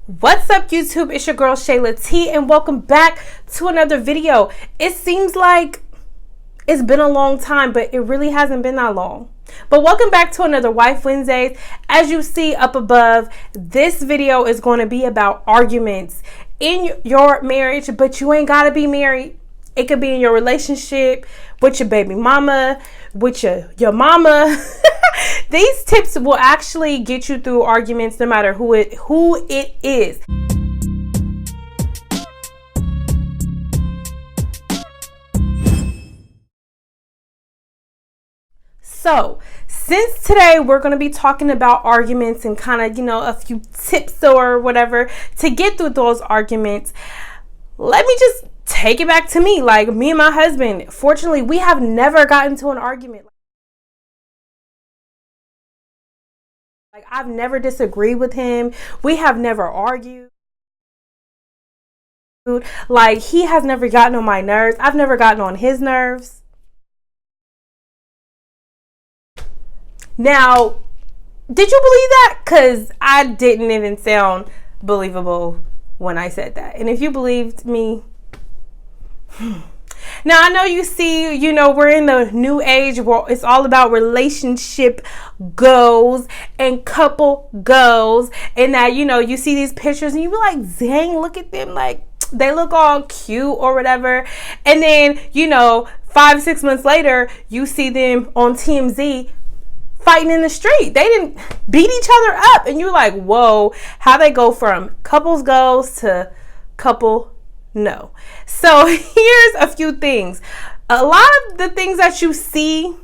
What's up, YouTube? It's your girl Shayla T, and welcome back to another video. It seems like it's been a long time, but it really hasn't been that long. But welcome back to another Wife Wednesdays. As you see up above, this video is going to be about arguments in your marriage, but you ain't gotta be married. It could be in your relationship, with your baby mama, with your mama. These tips will actually get you through arguments no matter who it is. So, since today we're going to be talking about arguments and kind of, a few tips or whatever to get through those arguments, let me just take it back to me. Like, me and my husband, fortunately, we have never gotten into an argument. Like, I've never disagreed with him. We have never argued. Like, he has never gotten on my nerves. I've never gotten on his nerves. Now, did you believe that? Because I didn't even sound believable when I said that. And if you believed me, now I know you see, we're in the new age where it's all about relationship goals and couple goals. And that, you see these pictures and you be like, dang, look at them. Like, they look all cute or whatever. And then, 5-6 months later, you see them on TMZ fighting in the street. They didn't beat each other up. And you're like, whoa, how they go from couples goals to couple no. So here's a few things. A lot of the things that you see,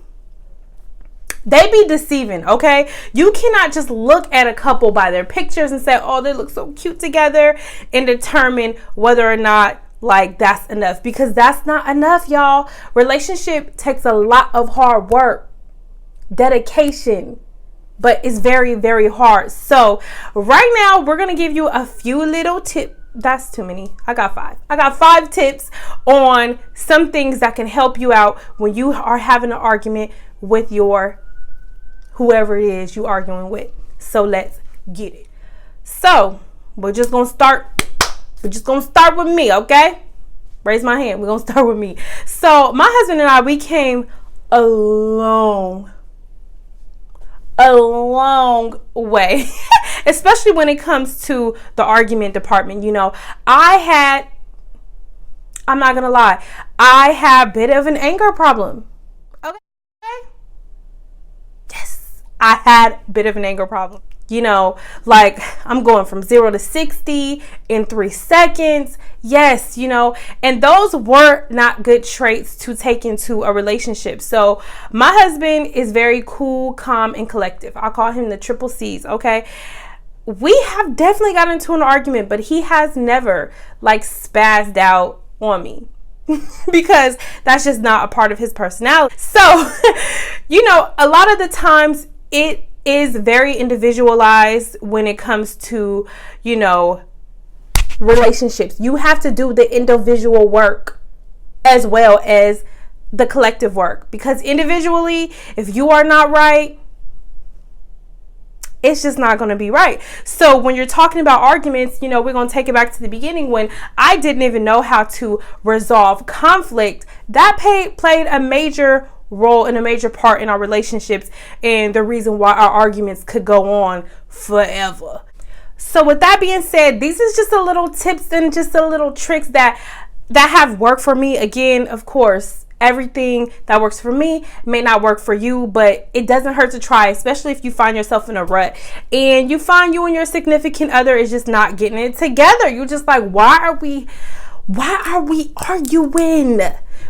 they be deceiving, okay? You cannot just look at a couple by their pictures and say, oh, they look so cute together, and determine whether or not like that's enough, because that's not enough, y'all. Relationship takes a lot of hard work, dedication, but it's very, very hard. So right now we're gonna give you a few little tips. That's too many. I got 5. I got 5 tips on some things that can help you out when you are having an argument with your whoever it is you arguing with. So let's get it. So we're just gonna start with me, okay? Raise my hand. We're gonna start with me. So my husband and I, we came a long way, especially when it comes to the argument department. I'm not gonna lie, I have a bit of an anger problem. Okay. Yes, I had a bit of an anger problem. Like, I'm going from 0 to 60 in 3 seconds. Yes, and those were not good traits to take into a relationship. So my husband is very cool, calm, and collective. I call him the triple C's, okay? We have definitely gotten into an argument, but he has never like spazzed out on me. Because that's just not a part of his personality. So, a lot of the times it is very individualized when it comes to, relationships. You have to do the individual work as well as the collective work, because individually, if you are not right, it's just not going to be right. So when you're talking about arguments, we're going to take it back to the beginning when I didn't even know how to resolve conflict. That played a major role and a major part in our relationships, and the reason why our arguments could go on forever. So with that being said, these is just a little tips and just a little tricks that have worked for me. Again, of course, everything that works for me may not work for you, but it doesn't hurt to try, especially if you find yourself in a rut and you find you and your significant other is just not getting it together. You're just like, why are we arguing?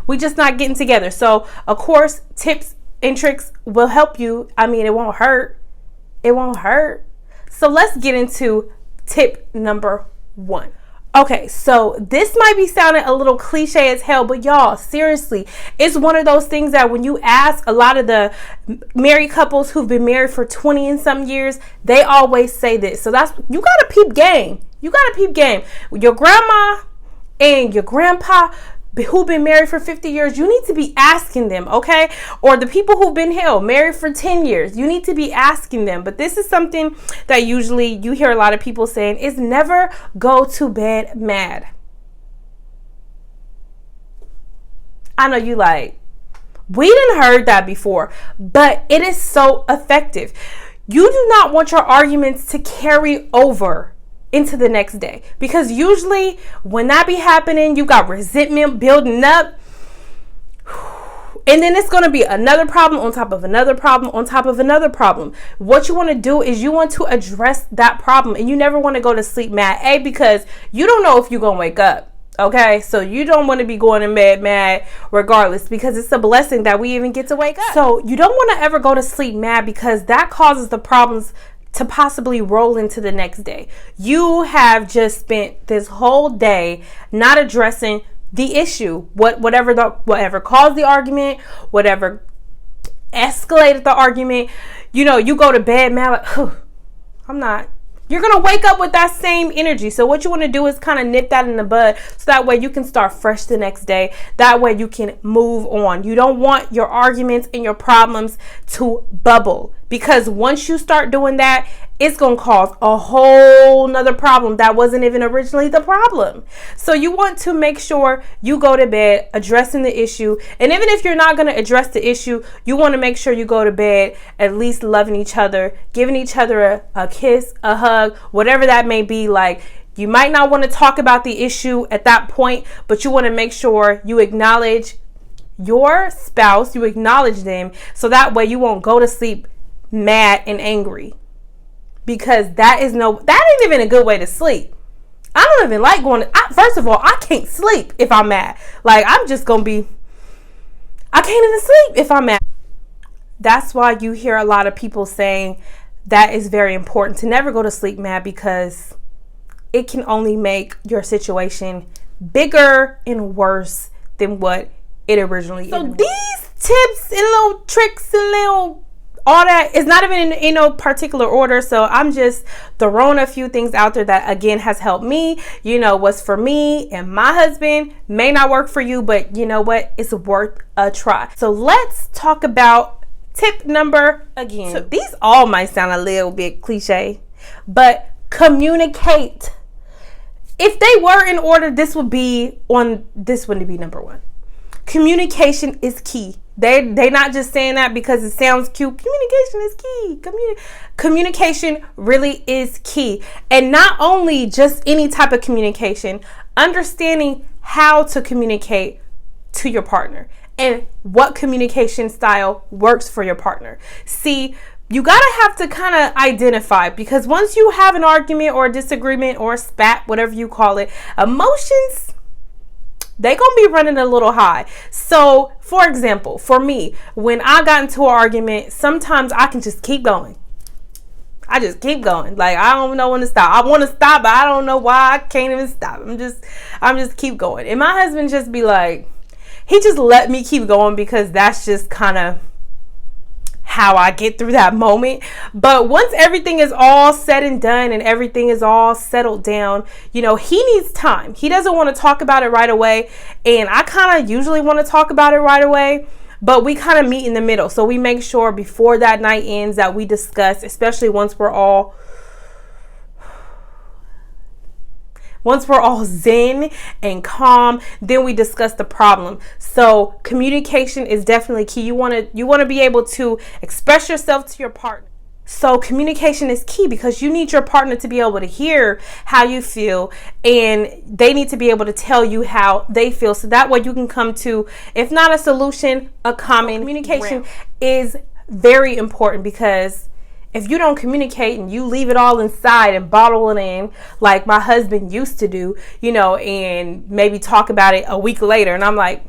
We just not getting together. So of course, tips and tricks will help you. I mean, it won't hurt. So let's get into tip number 1. Okay, so this might be sounding a little cliche as hell, but y'all, seriously, it's one of those things that when you ask a lot of the married couples who've been married for 20 and some years, they always say this. So you gotta peep game. Your grandma and your grandpa, who've been married for 50 years, you need to be asking them, okay? Or the people who've been married for 10 years, you need to be asking them. But this is something that usually you hear a lot of people saying is never go to bed mad. I know you like, we didn't heard that before, but it is so effective. You do not want your arguments to carry over into the next day, because usually when that be happening, you got resentment building up, and then it's going to be another problem on top of another problem on top of another problem. What you want to do is you want to address that problem, and you never want to go to sleep mad, because you don't know if you're going to wake up. Okay, so you don't want to be going to bed mad regardless, because it's a blessing that we even get to wake up. So you don't want to ever go to sleep mad, because that causes the problems to possibly roll into the next day. You have just spent this whole day not addressing the issue, whatever caused the argument, whatever escalated the argument. You know, you go to bed mad like, I'm not. You're going to wake up with that same energy. So what you want to do is kind of nip that in the bud, so that way you can start fresh the next day. That way you can move on. You don't want your arguments and your problems to bubble, because once you start doing that, it's going to cause a whole nother problem that wasn't even originally the problem. So you want to make sure you go to bed addressing the issue. And even if you're not going to address the issue, you want to make sure you go to bed at least loving each other, giving each other a kiss, a hug, whatever that may be. Like, you might not want to talk about the issue at that point, but you want to make sure you acknowledge your spouse, you acknowledge them, so that way you won't go to sleep mad and angry. Because that ain't even a good way to sleep. I don't even like first of all, I can't sleep if I'm mad. Like, I'm just going to be, I can't even sleep if I'm mad. That's why you hear a lot of people saying that is very important to never go to sleep mad, because it can only make your situation bigger and worse than what it originally is. So these tips and little tricks and little all that is not even in no particular order. So I'm just throwing a few things out there that, again, has helped me. You know, what's for me and my husband may not work for you, but you know what? It's worth a try. So let's talk about tip number again. So these all might sound a little bit cliche, but communicate. If they were in order, this wouldn't be number one. Communication is key. They not just saying that because it sounds cute. Communication is key. Communication really is key. And not only just any type of communication, understanding how to communicate to your partner and what communication style works for your partner. See, you gotta have to kind of identify, because once you have an argument or a disagreement or a spat, whatever you call it, emotions, they gonna be running a little high. So, for example, for me, when I got into an argument, sometimes I can just keep going. I just keep going. Like, I don't know when to stop. I want to stop, but I don't know why I can't even stop. I'm just keep going. And my husband just be like, he just let me keep going, because that's just kind of how I get through that moment. But once everything is all said and done and everything is all settled down, you know, he needs time. He doesn't want to talk about it right away. And I kind of usually want to talk about it right away, but we kind of meet in the middle. So we make sure before that night ends that we discuss, especially once we're all zen and calm, then we discuss the problem. So communication is definitely key. You want to be able to express yourself to your partner. So communication is key, because you need your partner to be able to hear how you feel, and they need to be able to tell you how they feel. So that way you can come to, if not a solution, a common. Communication is very important, because if you don't communicate and you leave it all inside and bottle it in, like my husband used to do, you know, and maybe talk about it a week later, and I'm like,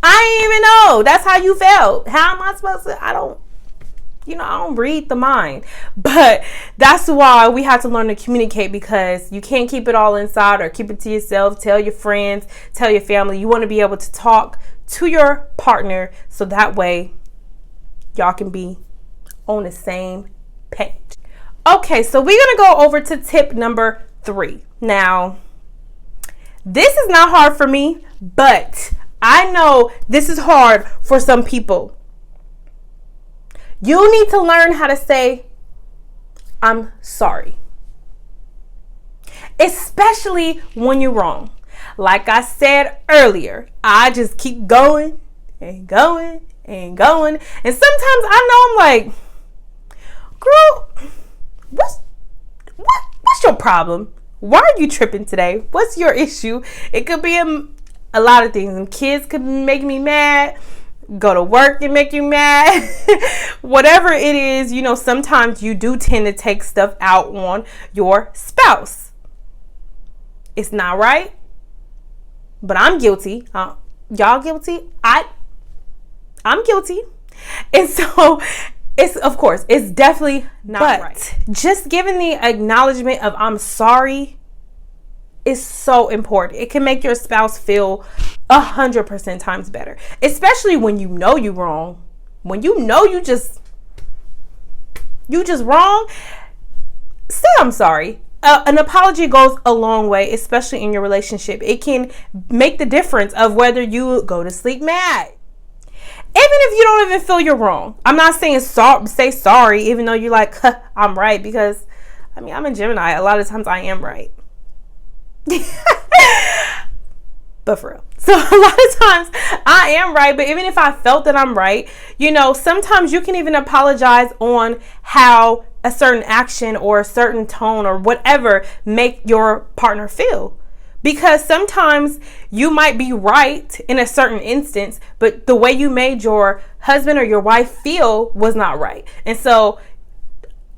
I didn't even know that's how you felt. How am I supposed to? I don't read the mind. But that's why we have to learn to communicate, because you can't keep it all inside or keep it to yourself. Tell your friends, tell your family. You want to be able to talk to your partner, so that way y'all can be on the same page. Okay, so we're going to go over to tip number 3. Now, This is not hard for me, but I know this is hard for some people. You need to learn how to say, I'm sorry. Especially when you're wrong. Like I said earlier, I just keep going and going and going. And sometimes I know I'm like, girl, what's your problem? Why are you tripping today? What's your issue? It could be a lot of things. And kids could make me mad. Go to work and make you mad. Whatever it is, sometimes you do tend to take stuff out on your spouse. It's not right, but I'm guilty. Y'all guilty? I'm guilty. And so it's definitely not right. Just giving the acknowledgement of I'm sorry is so important. It can make your spouse feel 100% times better, especially when you know you're wrong. When you know you just wrong, say I'm sorry. An apology goes a long way, especially in your relationship. It can make the difference of whether you go to sleep mad. Even if you don't even feel you're wrong. I'm not saying say sorry, even though you're like, I'm right, because I'm a Gemini. A lot of times I am right. But for real. So a lot of times I am right, but even if I felt that I'm right, sometimes you can even apologize on how a certain action or a certain tone or whatever make your partner feel. Because sometimes you might be right in a certain instance, but the way you made your husband or your wife feel was not right. And so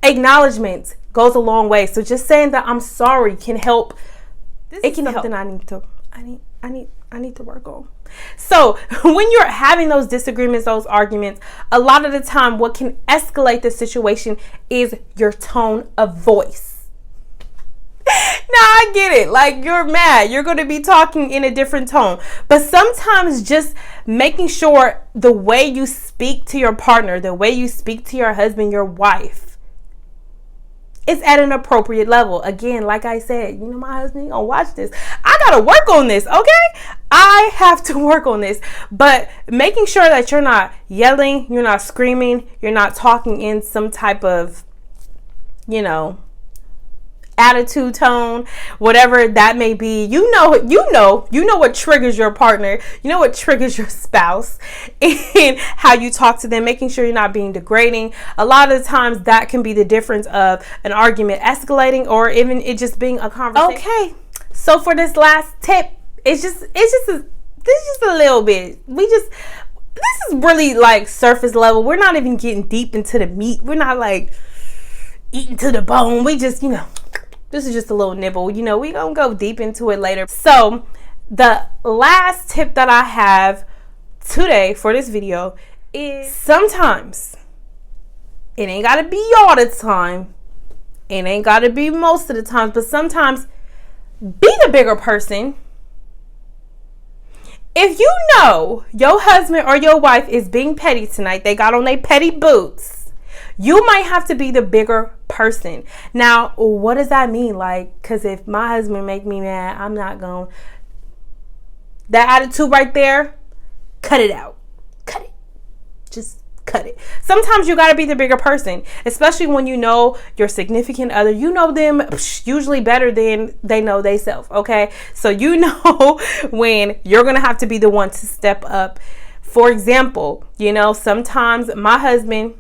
acknowledgement goes a long way. So just saying that I'm sorry can help. It can help. Something I need to work on. So when you're having those disagreements, those arguments, a lot of the time what can escalate the situation is your tone of voice. Now I get it. Like, you're mad. You're going to be talking in a different tone. But sometimes just making sure the way you speak to your partner, the way you speak to your husband, your wife, it's at an appropriate level. Again, like I said, my husband gonna watch this. I gotta work on this, okay? I have to work on this. But making sure that you're not yelling, you're not screaming, you're not talking in some type of, attitude tone, whatever that may be. You know what triggers your partner, what triggers your spouse, and how you talk to them, making sure you're not being degrading. A lot of the times that can be the difference of an argument escalating or even it just being a conversation. Okay, so for this last tip, this is just a little bit. This is really like surface level. We're not even getting deep into the meat. We're not like eating to the bone. We just, this is just a little nibble. We gonna go deep into it later. So the last tip that I have today for this video is sometimes it ain't gotta be all the time. It ain't gotta be most of the time, but sometimes be the bigger person. If you know your husband or your wife is being petty tonight, they got on their petty boots, you might have to be the bigger person. Now, what does that mean? Like, because if my husband make me mad, I'm not going. That attitude right there, cut it out. Cut it. Just cut it. Sometimes you got to be the bigger person, especially when you know your significant other. You know them usually better than they know themselves, okay? So when you're going to have to be the one to step up. For example, sometimes my husband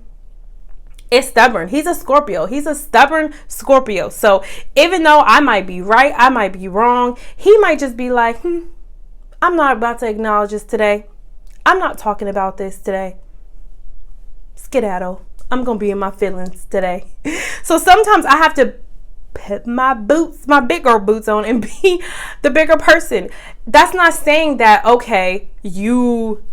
is stubborn. He's a Scorpio. He's a stubborn Scorpio. So even though I might be right, I might be wrong, he might just be like, I'm not about to acknowledge this today. I'm not talking about this today. Skedaddle. I'm going to be in my feelings today. So sometimes I have to put my bigger boots on and be the bigger person. That's not saying that, okay, you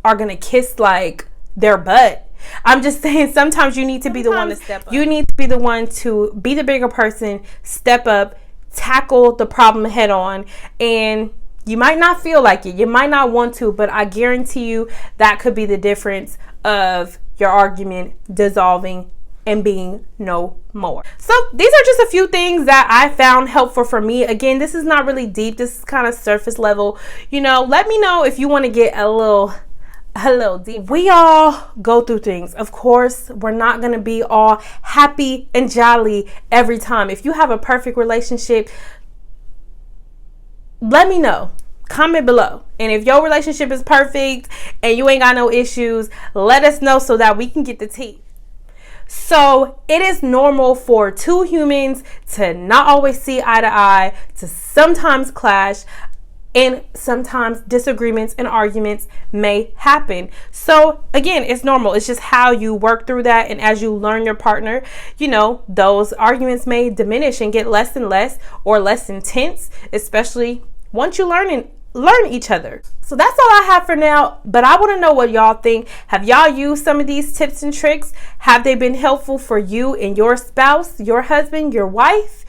are going to kiss like their butt. I'm just saying sometimes you need to be the one to step up. You need to be the one to be the bigger person, step up, tackle the problem head on. And you might not feel like it. You might not want to, but I guarantee you that could be the difference of your argument dissolving and being no more. So these are just a few things that I found helpful for me. Again, this is not really deep. This is kind of surface level. Let me know if you want to get a little deep. We all go through things. Of course, we're not going to be all happy and jolly every time. If you have a perfect relationship, let me know. Comment below. And if your relationship is perfect and you ain't got no issues, let us know so that we can get the tea. So it is normal for two humans to not always see eye to eye, to sometimes clash, and sometimes disagreements and arguments may happen. So again, it's normal. It's just how you work through that. And as you learn your partner, those arguments may diminish and get less and less, or less intense, especially once you learn each other. So that's all I have for now, but I want to know what y'all think. Have y'all used some of these tips and tricks? Have they been helpful for you and your spouse, your husband, your wife?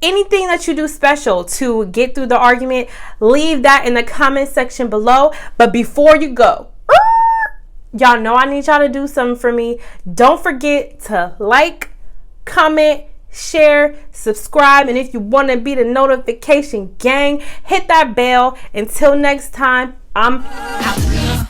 Anything that you do special to get through the argument, leave that in the comment section below. But before you go, y'all know I need y'all to do something for me. Don't forget to like, comment, share, subscribe, and if you want to be the notification gang, hit that bell. Until next time, I'm out.